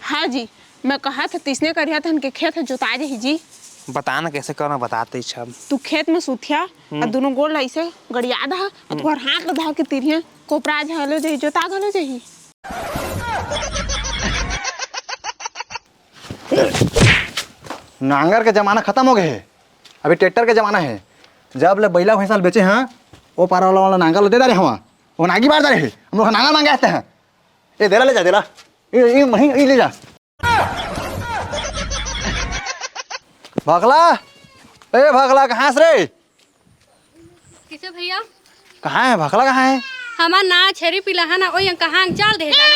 हाँ जी, मैं कहा था तीसने करिया था उनके खेत जोता रही जी। बता ना कैसे करना, बताते छब। तू खेत में सुथिया और दोनों गोल ऐसे गड़िया दा और तोहर हाथ धा के तिरिया कोपरा झलो जही जोता गलो जही। नांगर के जमाना खत्म हो गए है, अभी ट्रैक्टर के जमाना है। जब ले बैला भैंसा बेचे हैं वो पारा वाला नांगर दे दे रहे हवा वो नागी बार दे रहे हम लोग नांगर मांगे आते हैं। ये दे ले जा, दे ला ये मही ये ले जा। भगला, ए भगला कहाँ से रे? किसे भैया? कहाँ है भगला, कहाँ है? हमार ना छेरी पिला है ना, ओय कहाँ चाल दे जाना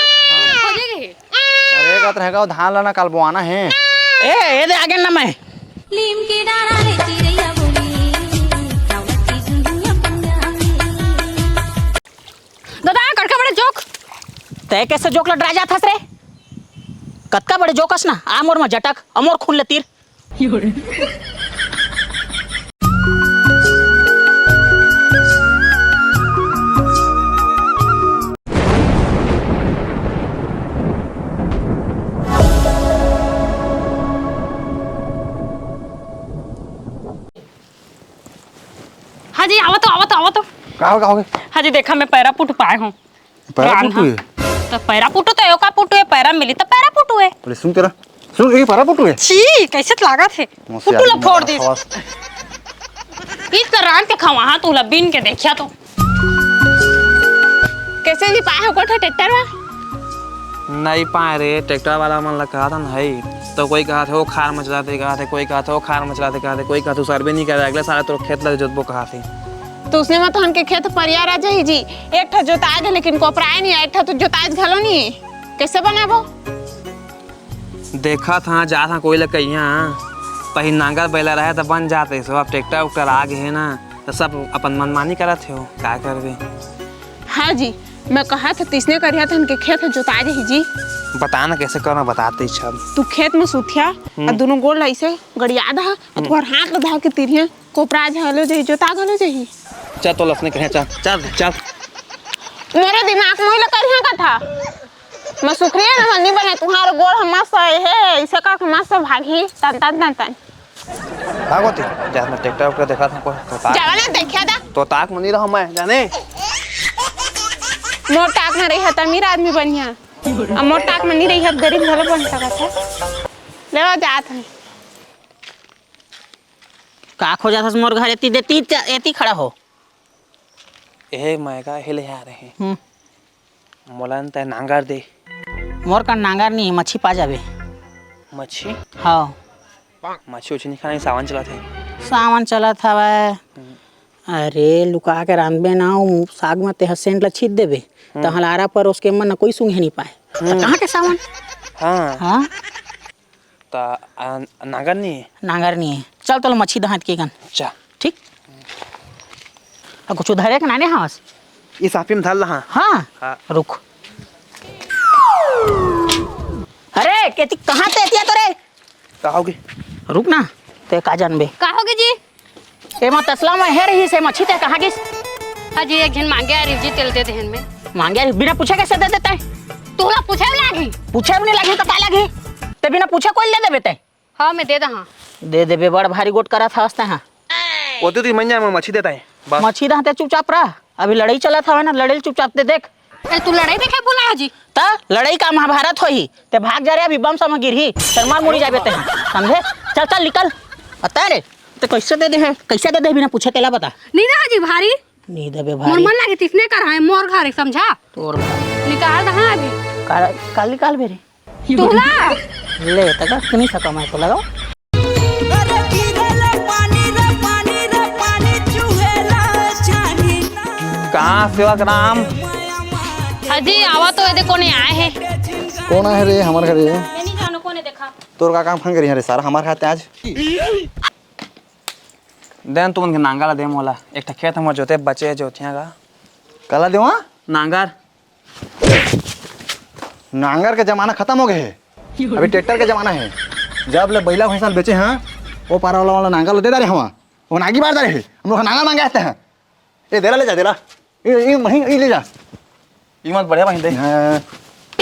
खोजे गए। अरे का रहेगा धान लाना कल बोआना है। ए दे आगे ना मैं लीम के डारा रे चिड़ैया बोली रावती दुनिया पंजाबी। दादा कड़का बड़े जोक तय कैसे जोक लड़ जात हस रे? कतका बड़े जोकस ना आमोर में जटक अमोर खून ले तीर। हाँ जी आवो तो का हो गए? हाँ जी देखा मैं पैरा पुट पाए हूँ। पैरा पुटू है? तो पैरा पुटू तो एका पुटू है, पैरा मिली तो पैरा पुटू है। अरे सुन तेरा, सुन ये पैरा पुटू है। छी कैसे लागा थे पुटू ला फोड़ दी इस तरह के खवा तू ला बीन के देखिया तो कैसे जी पाए हो कोठा ट्रैक्टर में? नहीं पाए रे, ट्रैक्टर वाला मन लग कहा था ना है तो कोई कहा था वो खार मचलाते कहा थे, कोई कहा था वो खार मचलाते कहा थे, कोई कहा तू सर्वे नहीं कर रहा अगले साल तो खेत लग जोतबो कहा थी। तो उसने मत उनके खेत परिया राजा ही जी एक ठो जोता गए लेकिन कोपराए नहीं, एक ठो तो जोताज घलो नहीं। कैसे बनाबो? देखा था जा था कोई लग कहिया पही नांगर बैला रहे तो बन जाते सो, अब ट्रैक्टर उक्टर आ गए है ना तो सब अपन मनमानी करत हो क्या करबे। हाँ जी, मैं कहा था तीसने करिया था उनके खेत जोता रही जी। बता ना कैसे करना, बताते छब। तू खेत में सुथिया और दोनों गोल ऐसे गड़िया दा और तोहर हाथ धा के तिरिया कोपरा झलो जही जोता गलो जही। चल तो लसने कहे चल चल चल। मेरे दिमाग में करिया का था मैं सुखरिया ना नहीं बने तुम्हारे गोल हम मस्त है ऐसे का मस्त भागी तन तन तन तन भागोती जा मैं ट्रैक्टर उक्टर देखा था कोई तो ताक चला ना देखिया दा तो ताक मनी रहा मैं जाने मोर टाक में रही है त अमीर आदमी बनिया अब मोर टाक में नहीं रही है गरीब घर बन सकत है। ले जात है का खो जात हस मोर घर एती देती एती खड़ा हो। ए मैं का हिले आ रहे मोलन ते नांगर दे। मोर का नांगर नहीं मच्छी पा जावे। मच्छी? हाँ मच्छी उच्छी नहीं खाना, सावन चला थे। सावन चला था वह। अरे लुका के रांधबे ना साग में ते सेंट ला छीट देबे तो हलारा पर उसके मन कोई सूंघ नहीं पाए तो कहाँ के सावन। हाँ हाँ ता नांगर नहीं है? नांगर नहीं है। चल तो मच्छी दहात के गन चा ठीक। कुछ धरे के नाने हास ये साफी में धल रहा। हाँ, हाँ। रुक। अरे केती कहाँ ते एतिया तो रे? कहोगे रुक ना ते का जानबे कहोगे जी? ए मा तसला में है रही से मच्छी ते कहाँ गिस? हाँ जी एक जन मांगे आ रही जी तेल दे देहन में। मांगे बिना पूछे कैसे दे देते? तोला पूछे लागी? पूछे भी नहीं लगी तो का लगी? ते बिना पूछे कोई ले देबे ते? हाँ मैं दे दहा। दे देबे बड़ भारी गोट करा था हंसते हैं। वो तो मंजा में मच्छी देता है बस। मच्छी दहते चुपचाप रहा, अभी लड़ाई चला था ना, लड़ाई चुपचाप दे देख। तू लड़ाई देखे बुलाया जी? ता लड़ाई का महाभारत होई ते भाग जा रे अभी बम सम गिरही शर्मा मुड़ी जाबे ते समझे। चल चल निकल बता रे ते कैसे दे दे है, कैसे दे दे बिना पूछे तेला बता। नहीं रहा जी भारी नहीं देबे मोर भारी मन लागे तिसने कर है मोर घर समझा तोर निकाल दहा अभी काल निकाल बेरे तोला ले तक नहीं सका मैं तो लगाओ। कहाँ सेवा का नाम? हाँ जी आवा तो ये देखो नहीं आए हैं। कौन है रे हमारे घरे? ये नहीं जानो कौन है देखा। तोर का काम फन करी रे सारा हमारे खाते आज। देन तुम उनके नांगर दे मोला एक ठा खेत हमर जोते बचे जोतिया का कला देवा नांगर। नांगर के जमाना खत्म हो गए है, अभी ट्रैक्टर के जमाना है। जब ले बैला भैंसा बेचे हैं वो पारा वाला नांगर दे दे रहे हवा वो नागी बार दे रहे हम लोग नांगर मांगे आते हैं। ये दे ले जा ये मही ये ले जा ये मत बढ़िया बहिन दे।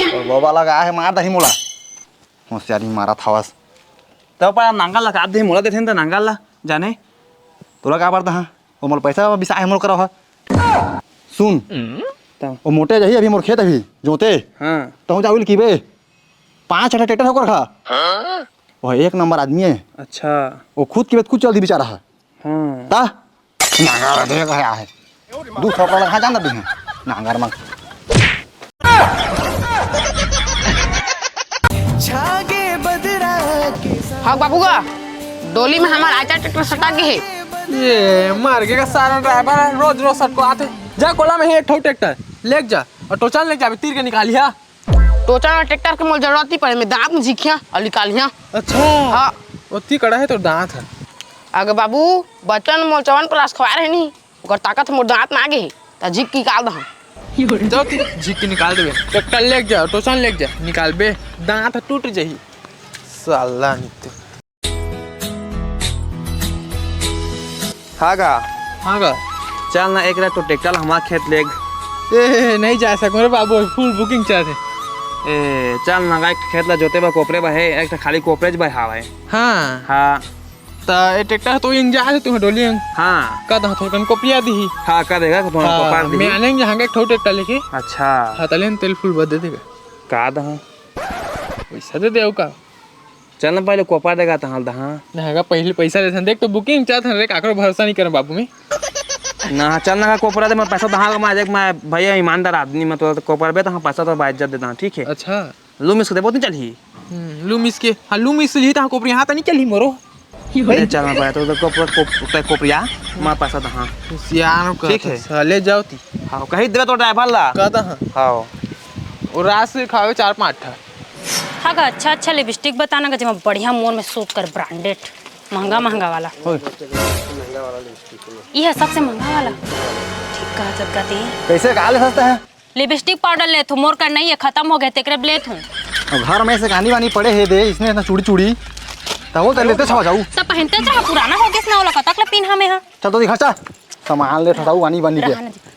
और वो वाला गाय है मार दही मोला होशियारी मारा थावस तो पर नांगल लगा दे मोला देथे त नांगल ला जाने तोला का पड़ता हाँ वो मोर पैसा बिसाए मोर करा हा सुन तो वो मोटे जही अभी मोर खेत अभी जोते हां तो जाविल की बे 5 छठा ट्रैक्टर होकर खा वो एक नंबर आदमी है अच्छा वो खुद की बात खुद चल दी बेचारा है हां ता नांगर दे गया है दू थोपड़ा लगा जान दी नांगर में हाँ बाबू का डोली में हमारा आचा ट्रैक्टर सटा के है ये मार के का सारा ड्राइवर रोज रोज सबको आते जा कोला में है एक ठो ट्रैक्टर लेक जा और टोचन लेके जाबे तीर के निकालिया टोचा में ट्रैक्टर के मोल जरूरत ही पड़े मैं दांत में झिकिया और निकालिया अच्छा हाँ ओती कड़ा है तो दांत है अगर बाबू बचन मोल 54 खवा रहे नहीं अगर ताकत मोर दांत में आगे है तो झिक की निकाल दहा जाओ ती झिक के निकाल देबे ट्रैक्टर लेके जा टोचन लेके जा निकाल बे दांत टूट जही साला निते हागा हागा चल ना एक रात तो ट्रैक्टर हमारा खेत लेग ए नहीं जा सकूं रे बाबू फुल बुकिंग चाहते ए चल ना गाय खेत ला जोते बा कोपरे बा है एक खाली कोपरेज बा हावे हां हां ता ए ट्रैक्टर तो इंग जा है तू डोली हां का दा थोकन कोपिया दी हां का देगा तो कोपार दी मैं आनेंगे हां एक ठो ट्रैक्टर लेके अच्छा हां तलेन तेल फुल बद दे देगा का दा पैसा दे देऊ का चल ना पहले कोपा देगा तहां दहा नागा पहले पैसा देथन देख तो बुकिंग चाहत रे काकरो भरोसा नहीं कर बाबू में ना चल ना कोपरा दे मैं पैसा दहा का मैं भैया ईमानदार आदमी मैं तो कोपरा बे तहां पैसा तो बाइज जा देता ठीक है अच्छा लूमिस के दे बहुत नहीं चलही लूमिस के हां लूमिस ली तहां कोपरी हां त नहीं चलही मोरो चल ना भाई तो कोपरा कोपरिया मैं पैसा दहा सियान का ठीक है ले जाओ ती हां कही देबे तो ड्राइवर ला का दहा हां और रात से खावे 4-5 ठा हाँ का अच्छा लिपस्टिक बताना का जब बढ़िया मोर में सूट कर ब्रांडेड महंगा वाला ये है सबसे महंगा वाला ठीक कहा जब गाती कैसे कहा ले सस्ता है लिपस्टिक पाउडर ले मोर का नहीं है खत्म हो गए तेरे लेत हूँ घर में से गानी वानी पड़े है दे इसने इतना चूड़ी चूड़ी तब वो लेते छवा जाऊ सब पहनते चाहे पुराना हो गया ना वाला कतक पिन हमें हां चल तो दिखा सामान ले ठटाऊ वानी वानी के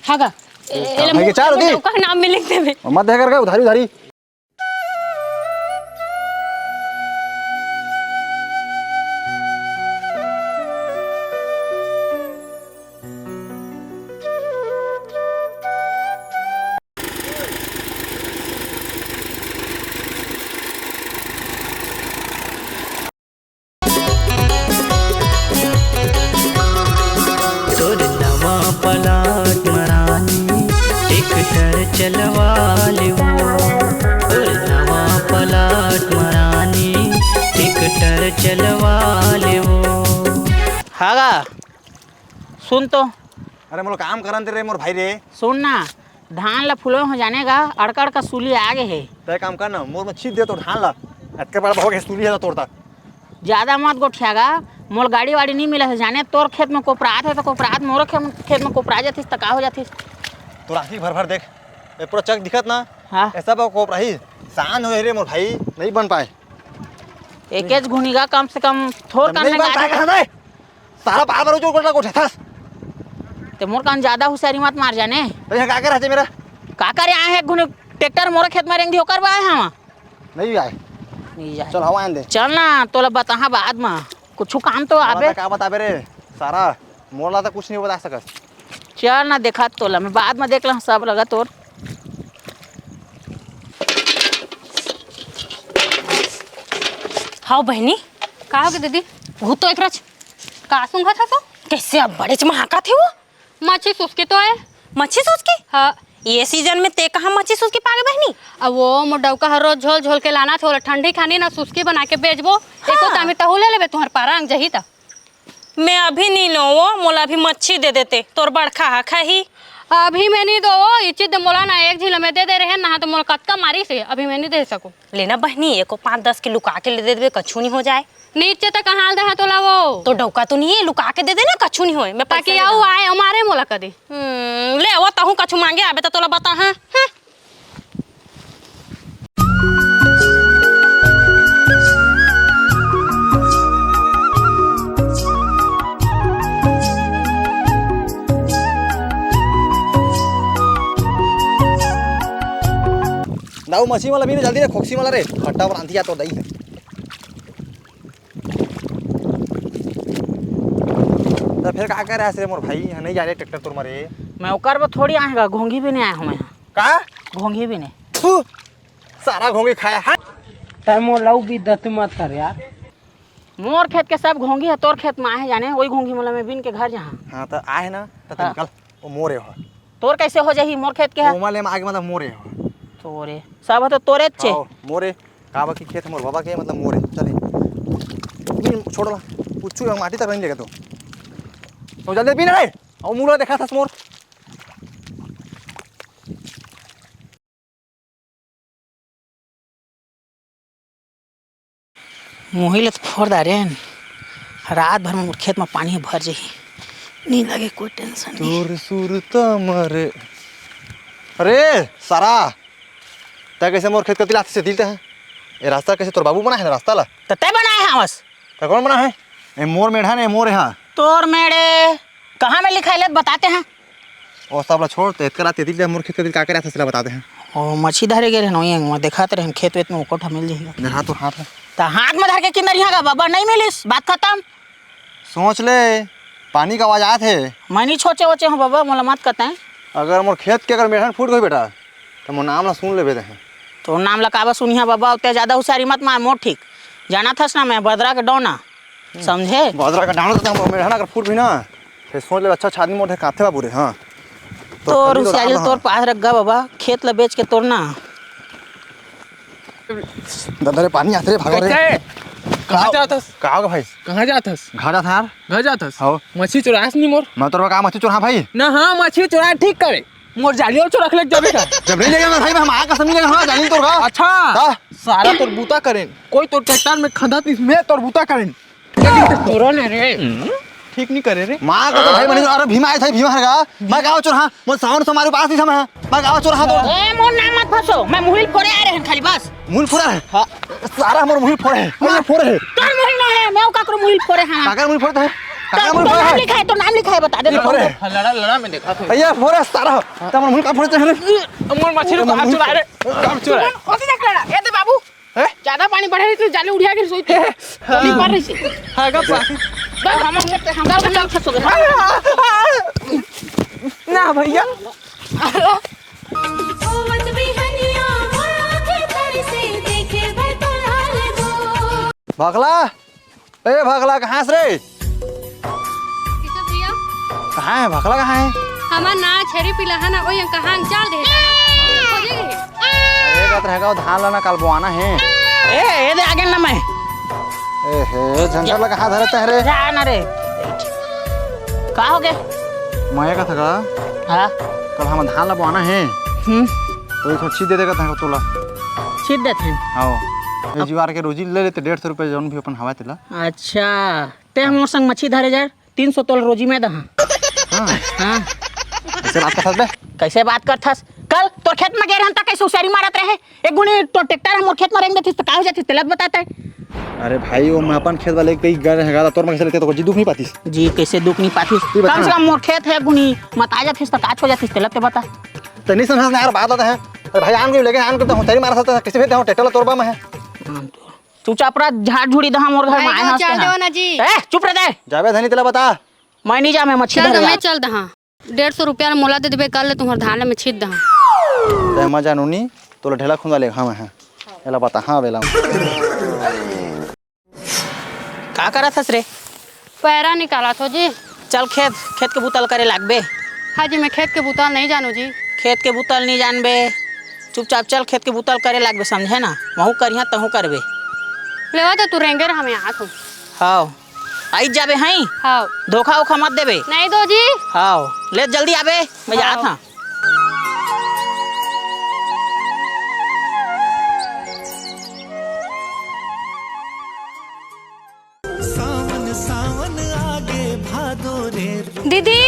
हाँ का के चार दे का नाम में लिख देबे मत दे कर उधारी उधारी पलाट मरानी ट्रैक्टर चलवा ले नवा पलाट मरानी ट्रैक्टर चलवा ले हागा सुन तो अरे मोर काम करन रे मोर भाई रे सुन ना धान ला फुलो हो जाने का अड़कड़ का सूली आगे है तय काम कर ना मोर में छीट दे तो धान ला अटके बड़ा हो गया सूली है तोड़ता ज्यादा मत गोठियागा मोल गाड़ी वाड़ी नहीं मिला है जाने तोर खेत में कोपरात है तो कोपरात मोर खेत में कोपरा जातीस तो का हो जातीस तो राखी भर भर देख ये पूरा चक दिखत ना हाँ ऐसा बा कोप रही सान हो रे मोर भाई नहीं बन पाए एक एज घुनीगा कम से कम थोड़ नहीं बन पाए करने नहीं सारा बार बार जो कोटा कोठा था ते मोर कान ज्यादा होशियारी मत मार जाने तो यहां का कर है मेरा का करे आए है घुने ट्रैक्टर मोर खेत में रेंग दियो कर आए हम नहीं आए नहीं जाए चल हवा दे चल ना तोला बता बाद में कुछ काम तो आबे का बताबे रे सारा मोरला तो कुछ नहीं बता सकत चल ना देखा तोला मैं बाद में देख ला सब लगा तोर हाँ बहनी का हो गया दीदी वो तो एक रच का सुंगा था तो कैसे अब बड़े चमहाका थे वो मच्छी सुसकी तो है मच्छी सुसकी हाँ ये सीजन में ते कहाँ मच्छी सुसकी पागे बहनी अब वो मोडौका हर रोज झोल झोल के लाना थोड़ा ठंडी खानी ना सुसकी बना के बेचबो हाँ। एको दामी तहु ले लेबे तुम्हार पारा अंग जही ता मैं अभी नहीं लो वो मोला भी मच्छी दे देते तोर बड़खा हा खाही अभी मैं नहीं दो वो इचित मोला ना एक झील में दे रहे ना तो मोला कतका मारी से अभी मैं नहीं दे सकूं लेना बहनी एको 5-10 के लुका के ले दे देबे कछु नहीं हो जाए नीचे तक कहाँ दे तो ला वो तो डौका तो नहीं है लुका के दे देना कछु नहीं होए मैं ताकि आऊ आए हमारे मोला कदी ले वो तहु कछु मांगे आबे तो तोला बता हां दाऊ मछली वाला भी ना जल्दी रे खोक्सी वाला रे खट्टा और आंधिया तो दई है तो फिर का करे ऐसे मोर भाई यहाँ नहीं जा रहे ट्रैक्टर तोर मारे मैं ओकर पर थोड़ी आएगा, घोंघी भी नहीं आया हूँ मैं। का घोंघी भी नहीं। थू, सारा घोंगे खाया है। टाइम लऊ भी दत मत कर यार। मोर खेत के सब घोंघी है, तोर खेत में आए जाने वही घोंघी मतलब मैं बिन के घर जहाँ। हाँ तो आए ना तो निकल वो मोरे हो तोर कैसे हो जाही, मोर खेत के है ओमले में आगे मतलब मोरे हो तोरे सब है तो तोरे चे। हाँ, मोरे काबा की खेत मोर बाबा के मतलब मोरे चले छोड़ ला पूछू माटी तक नहीं लेगा तो जल्दी पीना रे और मूला देखा था मोर मोहिल तो फोड़ दा रे, रात भर में खेत में पानी भर जाही, नहीं लगे कोई टेंशन नहीं। तोर सुरत मरे अरे सारा तय कैसे मोर खेत कति लाते से दिलते हैं ये रास्ता कैसे तोर बाबू बना है ना रास्ता ला तो तय बनाए हैं बस। तो कौन बना है ये मोर मेढ़ा ने मोर यहाँ तोर मेरे कहाँ में लिखा है बताते हैं। और सब ला छोड़ तो इतना रात दिल मोर खेत कति का करे से बताते हैं ओ मच्छी धरे गए रहे वहाँ दिखाते रहे खेत वेत में ओकोठा मिल जाएगा। मेरा हाथ तो हाथ है तो हाथ में धर के किंदर यहाँ का बाबा नहीं मिलिस, बात खत्म। सोच ले पानी का आवाज आया थे मैं नहीं छोचे वोचे हूँ बाबा, मोला मत कहते हैं। अगर मोर खेत के अगर मेढ़ा फूट गई बेटा तो मोर नाम ला सुन ले बेटे तो नाम लकावा सुनिया बाबा, उतने ज़्यादा होशियारी मत मार, मोर ठीक जाना था ना मैं बदरा के डौना समझे। बादरा का डालो तो मेढ़ा अगर फूट भी ना फिर सोच ले अच्छा आदमी मोटे काथे बाबू रे। हाँ तोर होशियारी तोर पास रख गा बाबा, खेत ला बेच के तोड़ना। दादा रे पानी आते रे भागो रे कहाँ जातस? का भाई कहाँ जातस? घर जाता यार घर जातस? हो मछली चुरास नहीं मोर मैं तोर काम अच्छी चोरा भाई ना। हाँ मछली चुरा ठीक करे, मोर जाली और चुरख लग जाबे का। जब नहीं लेगा भाई मैं हम आया कसम नहीं लेगा हाँ जानी तोर का अच्छा का? सारा तोर बूता करें, कोई तो ट्रैक्टर में खंदा इसमें तोर बूता करें तोरा ने रे ठीक नहीं करे रे। मां का तो भाई मनी अरे भीमा आया था भीमा है का मैं गांव चोरा मोर सावन से हमारे पास नहीं समय मैं गांव चोरा तो ए मोर नाम मत फंसो, मैं मुहिल फोड़े आ रहे हैं खाली बस। मूल फोड़ा है हां सारा मोर मुहिल फोड़े है मैं फोड़े है तोर मुहिल ना है, मैं काकरो मुहिल फोड़े हैं। काका मूल फोड़े है तो काका मूल तो फोड़े नाम है लिखा है, तो नाम लिखा है बता दे। फोड़े है लड़ा में देखा था भैया फोड़े सारा तमन मूल का फोड़े है मोर मछली को हाथ चुरा रे, काम चुरा ओसे देख लेना ए दे बाबू ज्यादा पानी बढ़े रही तो जाले उड़िया के सोई नहीं मार रही से हागा पास बस हम चल फंसो ना भैया। ओ मत भी हनिया मोरा के तर से देखे भर तो लाल गो। भागला ए भागला कहां से रे किसे भैया कहां है भागला कहां है हमार ना छेरी पिला है ना ओय कहां चल दे हो जाएगी। अरे का रहेगा धान लाना कल बोआना है ए दे आगे ना मैं ए हे झंझट लगा हाथ धरता है रे जा ना रे। का हो गए? मैं का था हां कल हम धान ला बोआना है तो थोड़ा छी दे देगा था तोला सीध देते हैं। आओ ये जीवार के रोजी ले लेते 150 रुपए जौन भी अपन हवा तेला अच्छा ते मोर संग मच्छी धरे जा 300 तोल रोजी में दहा। हां हां ऐसे बात कर बे कैसे बात करथस? कल तोर खेत में गए रहन त कैसे उसारी मारत रहे, एक गुणी तो ट्रैक्टर हम खेत में रेंग देथिस त का हो जाती तेलत बताता है। अरे भाई वो मैं अपन खेत वाले कई गए हैगा तोर में कैसे लेते तो जी दुख नहीं पातीस जी कैसे दुख नहीं पाथिस, बता कम से कम मोर खेत है गुणी मत आ जाथिस त का हो जाथिस तेलत ते बता। तो नहीं समझ यार बात होता है अरे भाई आन को लेके आन को तो तेरी मार सकता है किसी भी तो ट्रैक्टर तोरबा में है तू चापरा झाड़ झुड़ी दहा मोर घर में आए चल दो ना जी। ए चुप रह दे, जावे धनी तेला बता मैं नहीं जा, मैं मच्छी चल धरे मैं चल दहा 150 रुपया मोला दे देबे कल तुम्हार धान में छीद दहा। ते मजा नुनी तोला ढेला खुंदा ले हां है एला बता हां बेला का करत हस रे? पैरा निकाला थो जी। चल खेत खेत के बुतल करे लागबे। हाँ जी मैं खेत के बुता नहीं जानू जी। खेत के बुतल नहीं जानबे, चुपचाप चल खेत के बुतल करे लागबे समझे ना, वहू करिया तहू करबे। लेवा तो तू रेंगे रहा मैं आ तू। हां आई जाबे हई, हाँ धोखा उखा मत देबे। नहीं दो जी। हां ले जल्दी आबे, मैं जात हां। दीदी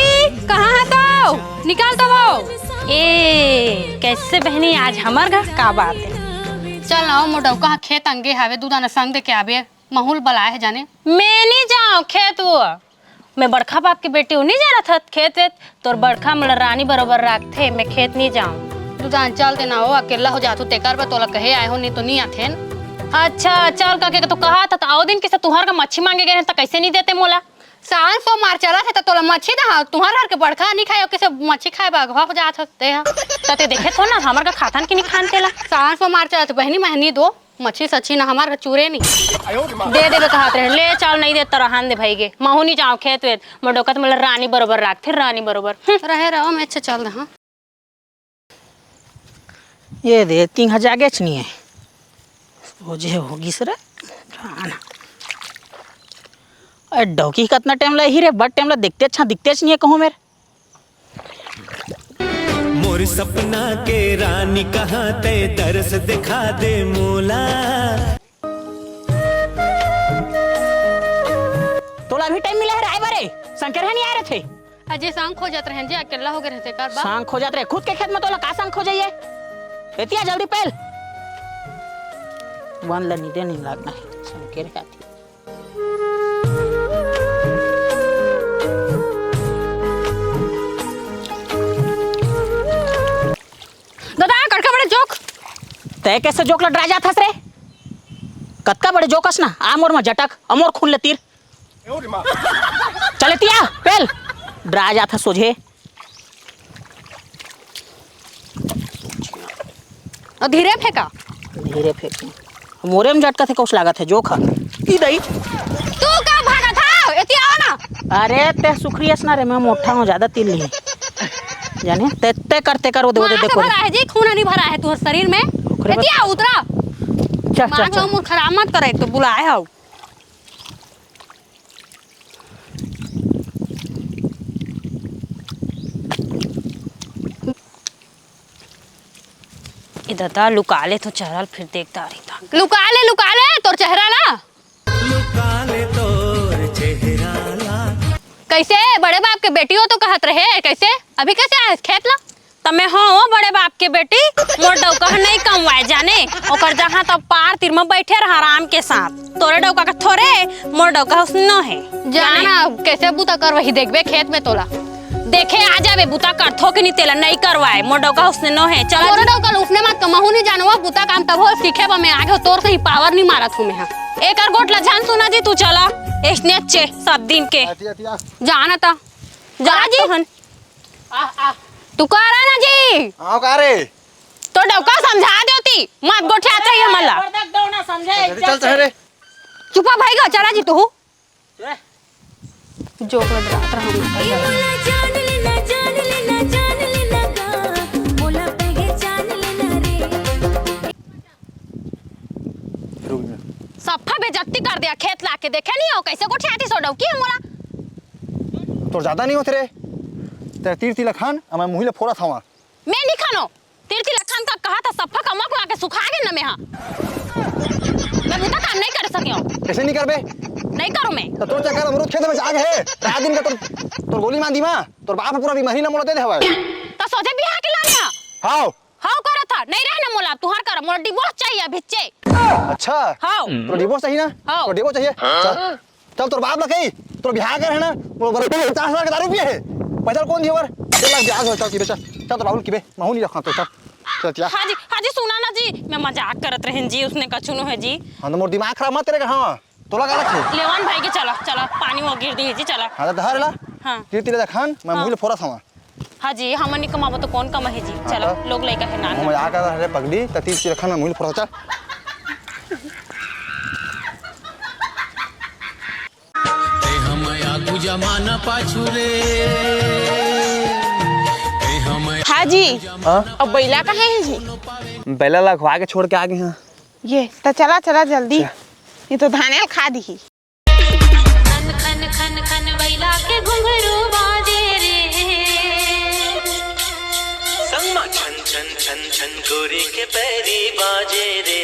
कहाँ है तो निकाल तो वो। ए कैसे बहनी आज हमार घर का बात है। चल आओ मोटो कहाँ खेत अंगे हावे दूधा न संग दे के आवे माहौल बलाए है जाने। मैं नहीं जाऊँ खेत वो, मैं बड़खा बाप की बेटी हूँ नहीं जा रहा था खेत वेत तोर बड़खा मतलब रानी बरोबर रखते मैं खेत नहीं जाऊँ। दूधा चल देना हो अकेला हो जातू तेकर बा तोला कहे आए हो नहीं तो नहीं आते अच्छा चल का के तो कहा था आओ दिन किसे तुहार का मच्छी मांगे गए तो कैसे नहीं देते मोला। सांस तो मार चला थे तो तोला मच्छी ना तुम्हार घर के बड़का नहीं खाए कैसे मच्छी खाए बागवा हो जात हते है तते देखे थो ना हमर का खातन के नहीं खान तेला सांस तो मार चला तो बहनी महनी दो मच्छी सच्ची ना हमार चूरे नहीं दे दे कहत रहे ले चावल नहीं दे तरहान दे भाई गे महू नहीं जाओ खेत वेत मडोकत मतलब रानी बरोबर राख फिर रानी बरोबर रहे रहो मैं अच्छा चल रहा ये दे 3000 गेच नहीं है वो जे होगी सर अरे डौकी कितना टाइम लगे ही रे बट टाइम लगे देखते अच्छा दिखते नहीं है कहूँ मेरे मोर सपना के रानी कहाँ ते तरस दिखा दे मोला। तोला अभी टाइम मिला है राय बारे शंकर है नहीं आ रहे थे अजय सांग खो जाते रहे जी अकेला हो गए रहते कर बा सांग खो जाते रहे खुद के खेत में तोला का सांग खो जाइए एतिया जल्दी पहल वन ला नीदे नहीं लगना है शंकर का थी दादा कड़का बड़े जोक तय कैसे जोक लड़ जात हस रे कतका बड़े जोकस ना आमोर में जटक अमोर खून ले तीर चले तिया पेल डरा जात हस सोझे और धीरे फेंका धीरे फेंक मोरे में झटका थे कौश लागत है जोक ई दई तू का भागा था एती आओ ना अरे ते सुखरियस ना रे मैं मोटा हूं ज्यादा तिल नहीं जाने ते ते करते कर वो दे देखो भरा है जी खून नहीं भरा है तू शरीर में एती आओ उतरा चल चल मां मुंह खराब मत करे तो बुलाए हो दादा लुका ले तो चेहरा फिर देखता रही था लुका ले तोर चेहरा ना लुका ले तोर चेहरा ला कैसे बड़े बाप के बेटी हो तो कहत रहे कैसे अभी कैसे आए खेत ला तमे हो बड़े बाप के बेटी मोर डौका नहीं कमवाए जाने ओकर जहां तब पार तीर में बैठे रहा आराम के साथ तोरे डौका का थोरे मोर डौका हुस्न है जाना कैसे बुता कर वही देखबे खेत में तोला देखे आ जाबे बुता कर थोक नहीं तेला नहीं करवाए मोर डौका हुस्न न है चल मोर डौका उसने मत कमहू नहीं जानवा बुता काम तब हो सीखे बा मैं आगे तोर से ही पावर नहीं मारत हूं मैं हां एकर गोटला जान सुना जी तू चला एसने अच्छे सब दिन के जाना था जा जी हन तू कह रहा ना जी आओ का रे तो डौका समझा देती मत गोठे आता ही हमला चल चल रे चुपा भाई गा चला जी तू जोक लग रहा था जान लेना गा बोला पगे जान लेना रे रुक जा सफा बेइज्जती कर दिया खेत ला के देखे नहीं हो कैसे गोठे आती सो डौकी हमला तो ज्यादा नहीं होते रे तेरा तीर तिला खान मैं मुही ले फोड़ा था वहाँ मैं नहीं खानो तीर्ति लखन का कहा था सफा कमा को आके सुखा गए ना मैं हां मैं बुता काम नहीं कर सकियो कैसे नहीं कर बे नहीं करूं मैं तो तोर चक्कर अमरूद खेत में जाग है रात दिन का तोर गोली मार दी मां तोर बाप पूरा भी महीना मोड़ दे दे हवा तो सोचे बियाह के लाने हां हां करा था नहीं रहना मोला तुहार कर मोर डिवोर्स चाहिए भिच्चे अच्छा हां तो डिवोर्स चाहिए ना हाँ। तो डिवोर्स चाहिए चल चल तोर बाप लकई तोर बियाह कर है ना वो बराबर 50,000 का दारू पिए है पैसा कौन दियो वर चल लाख ब्याज हो चल की बेचा चल तो राहुल की बे महू नहीं रखना तो चल चल तिया हाजी सुना ना जी मैं मजाक करत रहन जी उसने कछुनो है जी हां तो मोर दिमाग खराब मत तेरे का हां तोला का रखे लेवान भाई के चला चला पानी वो गिर दी जी चला हां तो धर ला हां तीर तिला खान मैं मुही ले फोड़ा था वहाँ हाजी हम नहीं कमाबो तो कौन कमा है जी चला हाँ। लोग लइका है नान मैं आकर रे पगड़ी त तीर तिला खान मैं मुही ले फोड़ा चल जमाना पाछू रे हाजी हाँ अब बैला कहाँ है जी बैला लगवा के छोड़ के आ गए हैं ये तो चला चला जल्दी ये तो धानेल खा दी खन खन खन खन बैला के घुंघरू बाजे रे संगमा छन छन छन छन गोरी के पैरी बाजे रे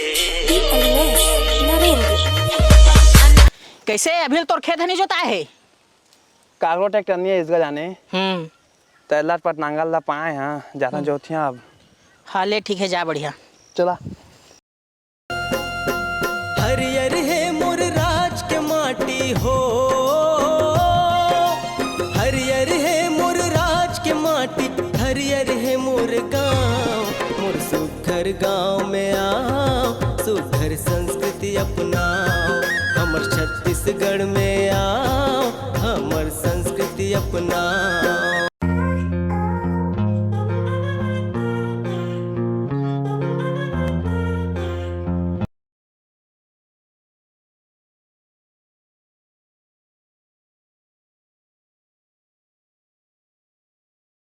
कैसे अभी तोर खेत नहीं जोता है कार्गो ट्रैक्टर नहीं है इसका जाने तैला पट नांगल ला पाए हैं जाना जोथियां अब हाले ठीक है जा बढ़िया चला हरियर है मोर राज के माटी हो हरियर है मोर राज के माटी हरियर है मोर गाँव मोर सुघर गाँव में आओ सुघर संस्कृति अपनाओ हमर छत्तीसगढ़ में आओ हम अपना